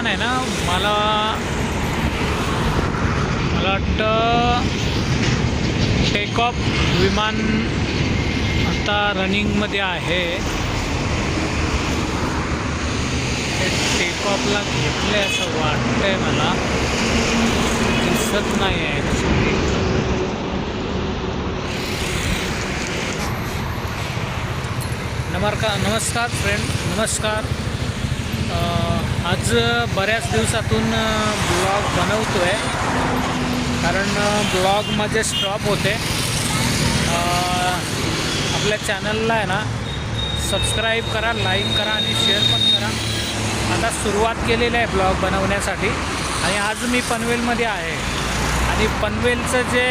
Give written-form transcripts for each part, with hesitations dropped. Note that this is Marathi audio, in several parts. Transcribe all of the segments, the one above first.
विमान आहे ना, मला वाटतं टेक ऑफ विमान आता रनिंगमध्ये आहे. टेक ऑफला घेतलं आहे असं वाटतंय मला, दिसत नाही आहे ॲक्च्युली. नमस्कार फ्रेंड, नमस्कार. आज बऱ्याच दिवसातून ब्लॉग बनवतो आहे, कारण ब्लॉग माझे स्टॉप होते. आपल्या चॅनलला आहे ना सबस्क्राईब करा, लाईक करा आणि शेअर पण करा. आता सुरुवात केलेली आहे ब्लॉग बनवण्यासाठी. आणि आज मी पनवेलमध्ये आहे आणि पनवेलचं जे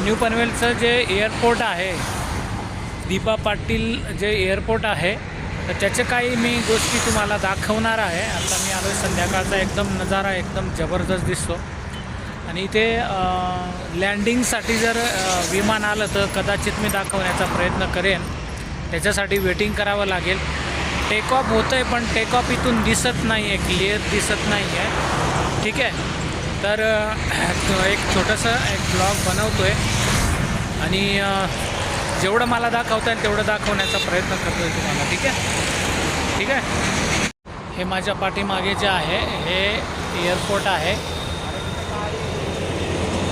न्यू पनवेलचं जे एअरपोर्ट आहे, दीपा पाटील जे एअरपोर्ट आहे, तर त्याचे काही मी गोष्टी तुम्हाला दाखवणार आहे. आता मी आलो संध्याकाळचा एकदम नजारा एकदम जबरदस्त दिसतो. आणि इथे लँडिंगसाठी जर विमान आलं तर कदाचित मी दाखवण्याचा प्रयत्न करेन. त्याच्यासाठी वेटिंग करावं लागेल. टेक ऑफ होतं आहे पण टेक ऑफ इथून दिसत नाही आहे, क्लिअर दिसत नाही आहे. ठीक आहे, तर एक छोटंसं एक ब्लॉग बनवतो आहे आणि जेवढं मला दाखवता येईल तेवढं दाखवण्याचा प्रयत्न करतो आहे तुम्हाला. ठीक आहे, ठीक आहे. हे माझ्या पाठीमागे जे आहे हे एअरपोर्ट आहे,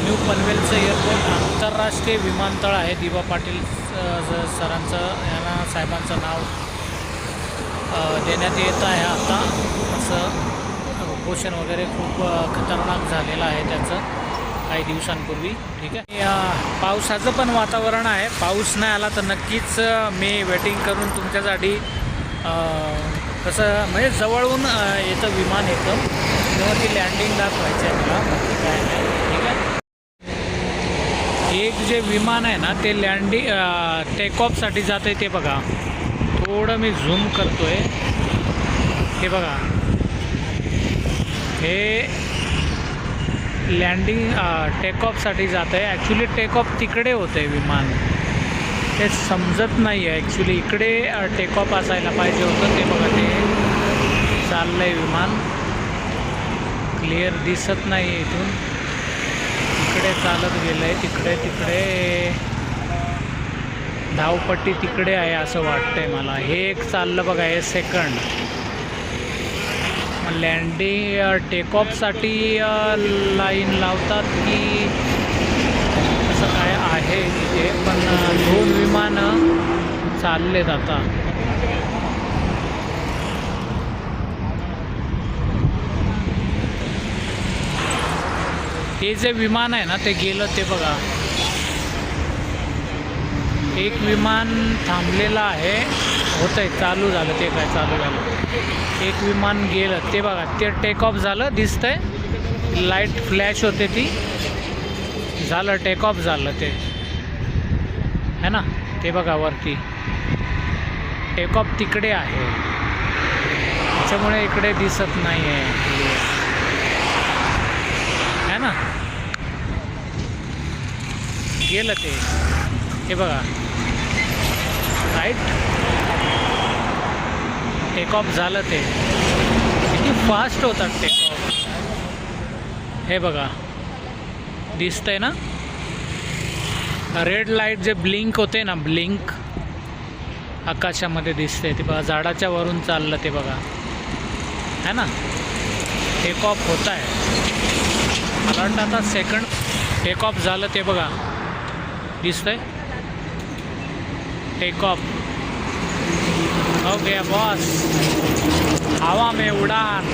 न्यू पनवेलचं एअरपोर्ट. आंतरराष्ट्रीय विमानतळ आहे. दीपा पाटील सरांचं यांना साहेबांचं नाव देण्यात येत आहे. आता असं उपोषण वगैरे खूप खतरनाक झालेलं आहे त्याचं काही दिवसांपूर्वी. ठीक आहे, पावसाचं पण वातावरण आहे. पाऊस नाही आला तर नक्कीच मी वेटिंग करून तुमच्यासाठी कसं म्हणजे जवळून येतं विमान येतं तेव्हा ती लँडिंग दाखवायची आहे मला, बाकी काय नाही. ठीक आहे, एक जे विमान आहे ना ते लँडिंग टेक ऑफसाठी जातं आहे ते बघा. थोडं मी झूम करतो आहे, हे बघा. हे लँडिंग टेक ऑफसाठी जातं आहे. ॲक्च्युली टेक ऑफ तिकडे होतं आहे विमान, ते समजत नाही आहे. ॲक्च्युली इकडे टेक ऑफ असायला पाहिजे होतं. ते बघा ते चाललं आहे विमान, क्लिअर दिसत नाही आहे इथून. तिकडे चालत गेलं आहे, तिकडे धावपट्टी तिकडे आहे असं वाटतं आहे मला. हे एक चाललं बघा, हे सेकंड. लँडिंग टेक ऑफसाठी लाईन लावतात की असं काय आहे तिथे, पण 2 विमानं चाललेत आता. हे जे विमान आहे ना ते गेलं, ते बघा. एक विमान थांबलेलं आहे, होतं आहे, चालू झालं. ते काय चालू झालं, एक विमान गेलं ते बघा. ते टेक ऑफ झालं, दिसतंय, लाईट फ्लॅश होते ती, झालं टेक ऑफ झालं ते, है ना. ते बघा वरती टेक ऑफ तिकडे आहे, त्याच्यामुळे इकडे दिसत नाही आहे, है ना. गेलं ते, हे बघा राईट, टेक ऑफ झालं. ते किती फास्ट होतात टेक ऑफ, हे बघा दिसतंय ना. रेड लाईट जे ब्लिंक होते ना, ब्लिंक आकाशामध्ये दिसते ते बघा. झाडाच्या वरून चाललं ते बघा, है ना. टेक ऑफ होत आहे, मला वाटतं आता सेकंड टेक ऑफ झालं ते बघा, दिसतंय टेक ऑफ हो गया बॉस. हवा में उड़ान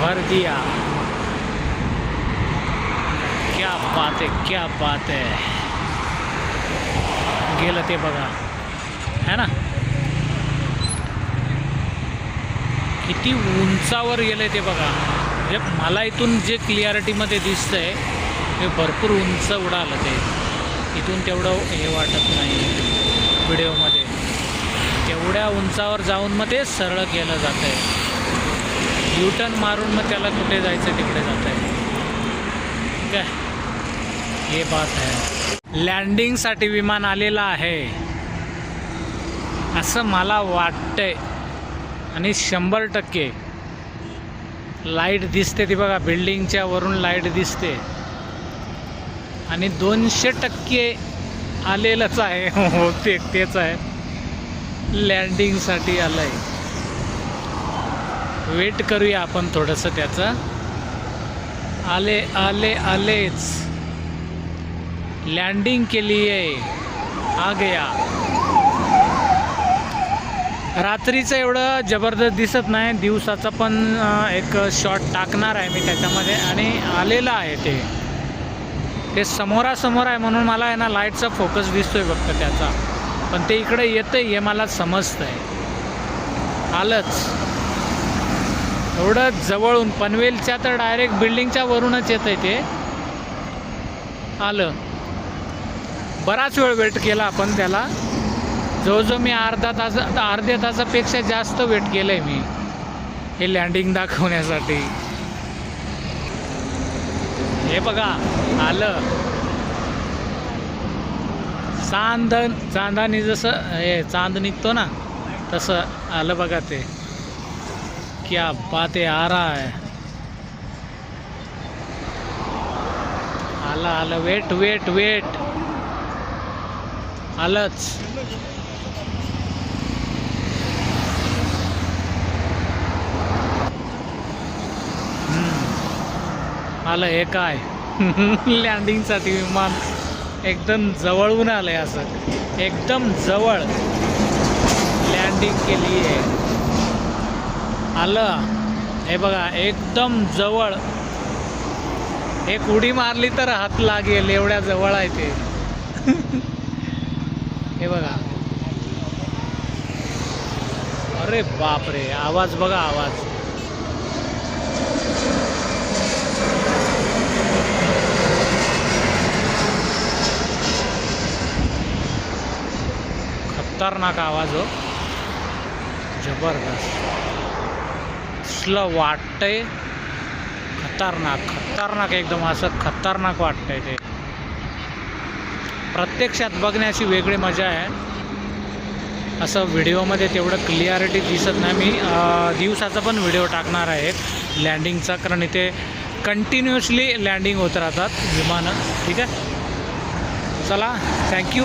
भर दिया. क्या बात है, क्या बात है. गेलं ते बघा, है ना. किती उंचावर गेलं ते बघा. म्हणजे मला इथून जे क्लिअरिटीमध्ये दिसतंय ते भरपूर उंच उडालं. ते इथून तेवढं हे वाटत नाही व्हिडिओमध्ये. तेवढ्या उंचावर जाऊन मग ते सरळ केलं जातं आहे. युटर्न मारून मग त्याला कुठे जायचं तिकडे जातं आहे. ठीक आहे, हे बात आहे. लँडिंगसाठी विमान आलेलं आहे असं मला वाटतंय आणि 100% लाईट दिसते ती बघा, बिल्डिंगच्या वरून लाईट दिसते आणि 200% आलेलंच आहे. हो तेच आहे, लँडिंगसाठी आलं आहे. वेट करूया आपण थोडंसं त्याचं. आलेच लँडिंग के लिए आ गया. रात्रीचं एवढं जबरदस्त दिसत नाही, दिवसाचा पण एक शॉट टाकणार आहे मी त्याच्यामध्ये. आणि आलेलं आहे ते समोरासमोर आहे म्हणून मला आहे ना लाईटचा फोकस दिसतोय फक्त त्याचा, पण ते इकडे येतं हे मला समजतं आहे. आलंच एवढं जवळून, पनवेलच्या तर डायरेक्ट बिल्डिंगच्या वरूनच येतं आहे ते. आलं. बराच वेळ वेट केला आपण त्याला, जवळजवळ मी अर्ध्या तासापेक्षा जास्त वेट केलं आहे मी हे लँडिंग दाखवण्यासाठी. हे बघा आलं. चांदानी जसं हे चांद निघतो ना तसं आलं बघा ते. क्या बात आहे, आ रहा है. आलं. वेट आलंच. आलं. हे काय लँडिंगसाठी विमान एकदम जवळून आलंय, असं एकदम जवळ लँडिंग केली आहे. आलं. हे बघा एकदम जवळ. एक उडी मारली तर हात लागेल एवढ्या जवळ आहे ते. हे बघा. अरे बापरे, आवाज बघा, आवाज. खतरनाक आवाज हो, जबरदस्त. असलं वाटतंय खतरनाक एकदम, असं खतरनाक वाटतंय ते. प्रत्यक्षात बघण्याची वेगळी मजा आहे. असं व्हिडिओमध्ये तेवढं क्लिअरिटी दिसत नाही. मी दिवसाचा पण व्हिडिओ टाकणार आहे लँडिंगचा, कारण इथे कंटिन्युअसली लँडिंग होत राहतात विमानं. ठीक आहे, चला, थँक्यू.